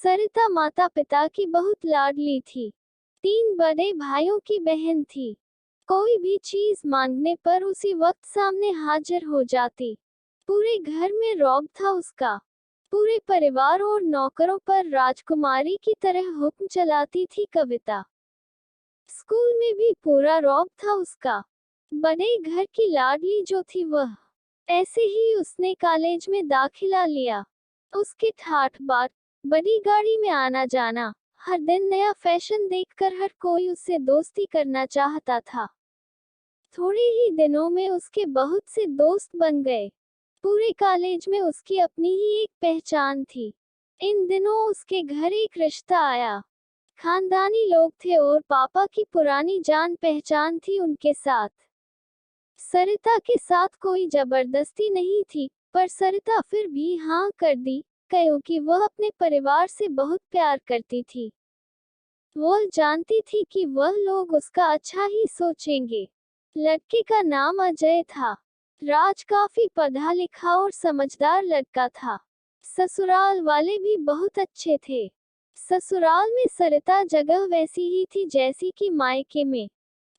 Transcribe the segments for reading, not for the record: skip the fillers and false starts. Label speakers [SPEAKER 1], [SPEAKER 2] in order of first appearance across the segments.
[SPEAKER 1] सरिता माता पिता की बहुत लाडली थी। 3 बड़े भाइयों की बहन थी। कोई भी चीज मांगने पर उसी वक्त सामने हाजिर हो जाती। पूरे घर में रौब था उसका। पूरे परिवार और नौकरों पर राजकुमारी की तरह हुक्म चलाती थी कविता। स्कूल में भी पूरा रौब था उसका। बड़े घर की लाडली जो थी वह। ऐसे ही उसने कॉलेज में दाखिला लिया। उसके ठाठ बाट, बड़ी गाड़ी में आना जाना, हर दिन नया फैशन देखकर हर कोई उससे दोस्ती करना चाहता था। थोड़े ही दिनों में उसके बहुत से दोस्त बन गए। पूरे कॉलेज में उसकी अपनी ही एक पहचान थी। इन दिनों उसके घर एक रिश्ता आया। खानदानी लोग थे और पापा की पुरानी जान पहचान थी उनके साथ। सरिता के साथ कोई जबरदस्ती नहीं थी, पर सरिता फिर भी हाँ कर दी, क्योंकि वह अपने परिवार से बहुत प्यार करती थी। वह जानती थी कि वह लोग उसका अच्छा ही सोचेंगे। लड़के का नाम अजय था। राज काफी पढ़ा लिखा और समझदार लड़का था। ससुराल वाले भी बहुत अच्छे थे। ससुराल में सरिता जगह वैसी ही थी जैसी कि मायके में।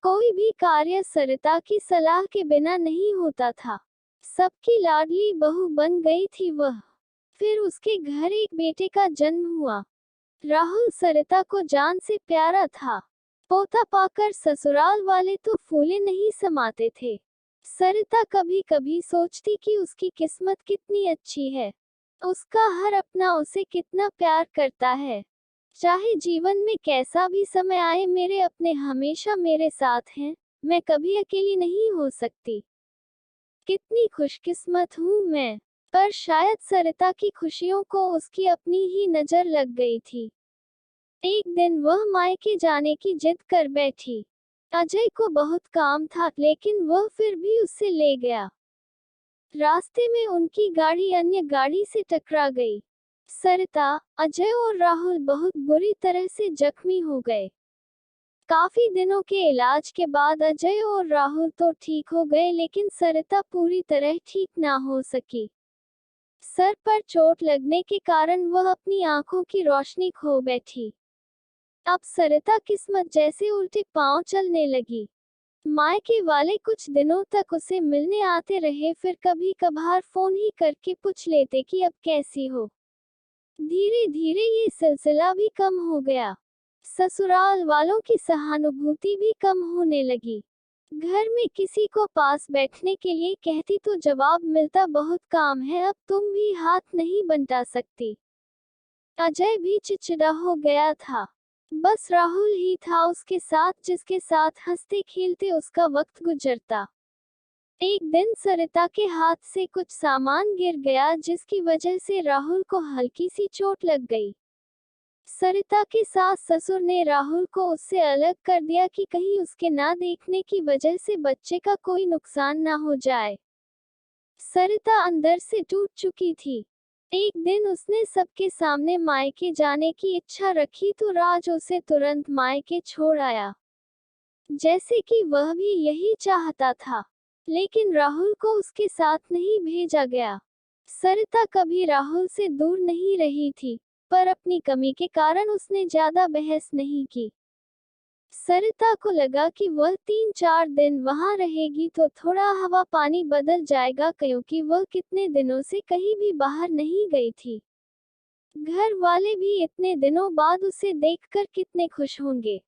[SPEAKER 1] कोई भी कार्य सरिता की सलाह के बिना नहीं होता था। सबकी लाडली बहू बन गई थी वह। फिर उसके घर एक बेटे का जन्म हुआ। राहुल सरिता को जान से प्यारा था। पोता पाकर ससुराल वाले तो फूले नहीं समाते थे। सरिता कभी कभी सोचती कि उसकी किस्मत कितनी अच्छी है। उसका हर अपना उसे कितना प्यार करता है। चाहे जीवन में कैसा भी समय आए, मेरे अपने हमेशा मेरे साथ हैं। मैं कभी अकेली नहीं हो सकती। कितनी खुशकिस्मत हूँ मैं। पर शायद सरिता की खुशियों को उसकी अपनी ही नजर लग गई थी। एक दिन वह मायके जाने की जिद कर बैठी। अजय को बहुत काम था, लेकिन वह फिर भी उससे ले गया। रास्ते में उनकी गाड़ी अन्य गाड़ी से टकरा गई। सरिता, अजय और राहुल बहुत बुरी तरह से जख्मी हो गए। काफी दिनों के इलाज के बाद अजय और राहुल तो ठीक हो गए, लेकिन सरिता पूरी तरह ठीक ना हो सकी। सर पर चोट लगने के कारण वह अपनी आंखों की रोशनी खो बैठी। अब सरिता किस्मत जैसे उल्टे पांव चलने लगी। मायके वाले कुछ दिनों तक उसे मिलने आते रहे, फिर कभी कभार फोन ही करके पूछ लेते कि अब कैसी हो। धीरे धीरे ये सिलसिला भी कम हो गया। ससुराल वालों की सहानुभूति भी कम होने लगी। घर में किसी को पास बैठने के लिए कहती तो जवाब मिलता, बहुत काम है, अब तुम भी हाथ नहीं बंटा सकती। अजय भी चिड़चिड़ा हो गया था। बस राहुल ही था उसके साथ, जिसके साथ हंसते खेलते उसका वक्त गुजरता। एक दिन सरिता के हाथ से कुछ सामान गिर गया, जिसकी वजह से राहुल को हल्की सी चोट लग गई। सरिता के सास ससुर ने राहुल को उससे अलग कर दिया कि कहीं उसके ना देखने की वजह से बच्चे का कोई नुकसान ना हो जाए। सरिता अंदर से टूट चुकी थी। एक दिन उसने सबके सामने मायके जाने की इच्छा रखी तो राज उसे तुरंत मायके छोड़ आया, जैसे कि वह भी यही चाहता था। लेकिन राहुल को उसके साथ नहीं भेजा गया। सरिता कभी राहुल से दूर नहीं रही थी, पर अपनी कमी के कारण उसने ज्यादा बहस नहीं की। सरिता को लगा कि वह 3-4 दिन वहां रहेगी तो थोड़ा हवा पानी बदल जाएगा, क्योंकि वह कितने दिनों से कहीं भी बाहर नहीं गई थी। घर वाले भी इतने दिनों बाद उसे देखकर कितने खुश होंगे।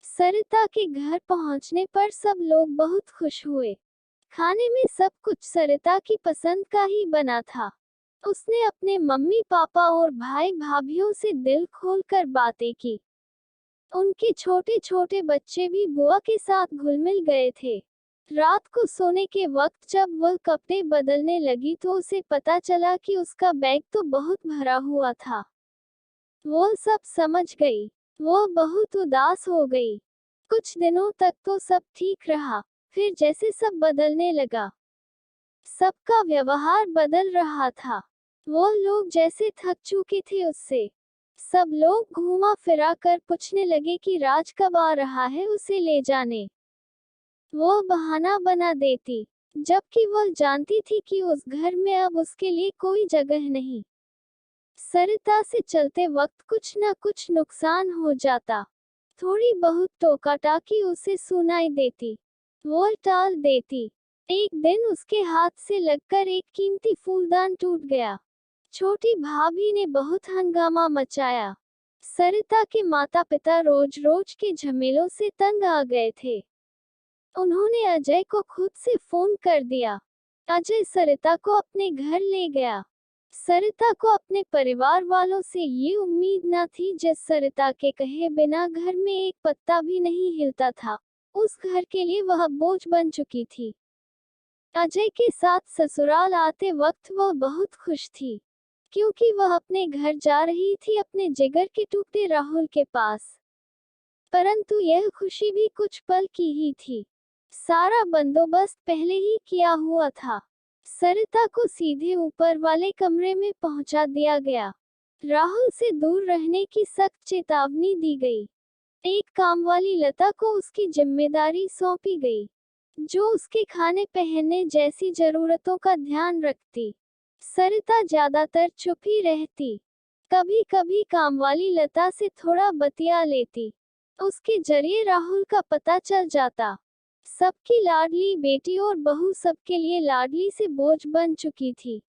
[SPEAKER 1] सरिता के घर पहुंचने पर सब लोग बहुत खुश हुए। खाने में सब कुछ सरिता की पसंद का ही बना था। उसने अपने मम्मी पापा और भाई भाभीियों से दिल खोलकर बातें की। उनके छोटे छोटे बच्चे भी बुआ के साथ घुल मिल गए थे। रात को सोने के वक्त जब वह कपड़े बदलने लगी तो उसे पता चला कि उसका बैग तो बहुत भरा हुआ था। वो सब समझ गई। वो बहुत उदास हो गई। कुछ दिनों तक तो सब ठीक रहा, फिर जैसे सब बदलने लगा। सबका व्यवहार बदल रहा था। वो लोग जैसे थक चुके थे उससे। सब लोग घूमा फिरा कर पूछने लगे कि राज कब आ रहा है उसे ले जाने। वो बहाना बना देती, जबकि वह जानती थी कि उस घर में अब उसके लिए कोई जगह नहीं। सरिता से चलते वक्त कुछ न कुछ नुकसान हो जाता। थोड़ी बहुत टोका-टाकी उसे सुनाई देती। वो टाल देती। एक दिन उसके हाथ से लगकर एक कीमती फूलदान टूट गया। छोटी भाभी ने बहुत हंगामा मचाया। सरिता के माता-पिता रोज-रोज के झमेलों से तंग आ गए थे। उन्होंने अजय को खुद से फोन कर दिया। अजय सरिता को अपने घर ले गया। सरिता को अपने परिवार वालों से ये उम्मीद न थी, जिस सरिता के कहे बिना घर में एक पत्ता भी नहीं हिलता था, उस घर के लिए वह बोझ बन चुकी थी। अजय के साथ ससुराल आते वक्त वह बहुत खुश थी, क्योंकि वह अपने घर जा रही थी, अपने जिगर के टुकड़े राहुल के पास। परंतु यह खुशी भी कुछ पल की ही थी। सारा बंदोबस्त पहले ही किया हुआ था। सरिता को सीधे ऊपर वाले कमरे में पहुंचा दिया गया। राहुल से दूर रहने की सख्त चेतावनी दी गई। एक कामवाली लता को उसकी जिम्मेदारी सौंपी गई, जो उसके खाने पहनने जैसी जरूरतों का ध्यान रखती। सरिता ज्यादातर चुप ही रहती। कभी कभी कामवाली लता से थोड़ा बतिया लेती। उसके जरिए राहुल का पता चल जाता। सबकी लाडली बेटी और बहू सबके लिए लाडली से बोझ बन चुकी थी।